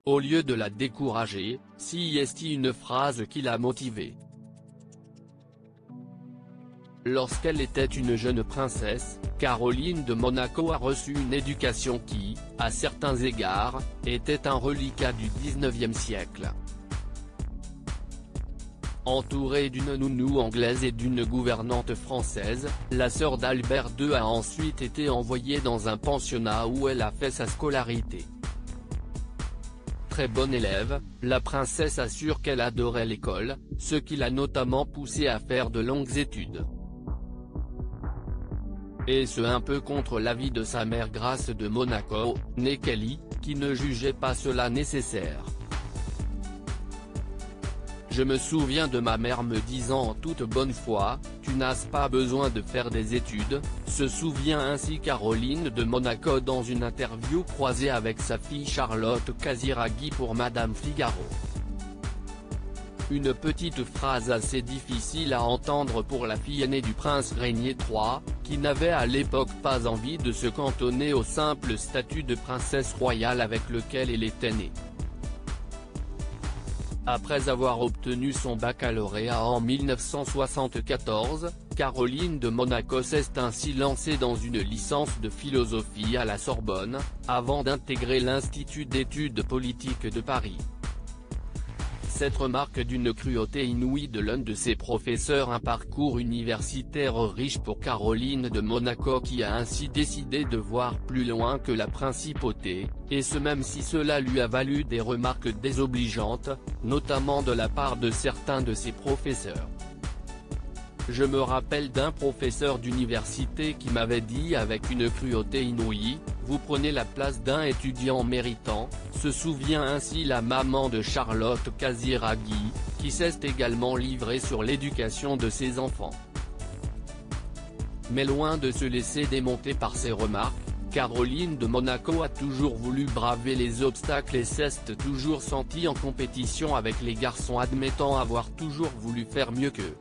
au lieu de la décourager, si est une phrase qui l'a motivée. Lorsqu'elle était une jeune princesse, Caroline de Monaco a reçu une éducation qui, à certains égards, était un reliquat du XIXe siècle. Entourée d'une nounou anglaise et d'une gouvernante française, la sœur d'Albert II a ensuite été envoyée dans un pensionnat où elle a fait sa scolarité. Très bonne élève, la princesse assure qu'elle adorait l'école, ce qui l'a notamment poussée à faire de longues études. Et ce un peu contre l'avis de sa mère Grace de Monaco, née Kelly, qui ne jugeait pas cela nécessaire. Je me souviens de ma mère me disant en toute bonne foi, « Tu n'as pas besoin de faire des études », se souvient ainsi Caroline de Monaco dans une interview croisée avec sa fille Charlotte Casiraghi pour Madame Figaro. Une petite phrase assez difficile à entendre pour la fille aînée du prince Régnier III, qui n'avait à l'époque pas envie de se cantonner au simple statut de princesse royale avec lequel elle était née. Après avoir obtenu son baccalauréat en 1974, Caroline de Monaco s'est ainsi lancée dans une licence de philosophie à la Sorbonne, avant d'intégrer l'Institut d'études politiques de Paris. Cette remarque d'une cruauté inouïe de l'un de ses professeurs, un parcours universitaire riche pour Caroline de Monaco qui a ainsi décidé de voir plus loin que la principauté, et ce même si cela lui a valu des remarques désobligeantes, notamment de la part de certains de ses professeurs. Je me rappelle d'un professeur d'université qui m'avait dit avec une cruauté inouïe, « Vous prenez la place d'un étudiant méritant », se souvient ainsi la maman de Charlotte Casiraghi, qui s'est également livrée sur l'éducation de ses enfants. Mais loin de se laisser démonter par ces remarques, Caroline de Monaco a toujours voulu braver les obstacles et s'est toujours sentie en compétition avec les garçons, admettant avoir toujours voulu faire mieux qu'eux.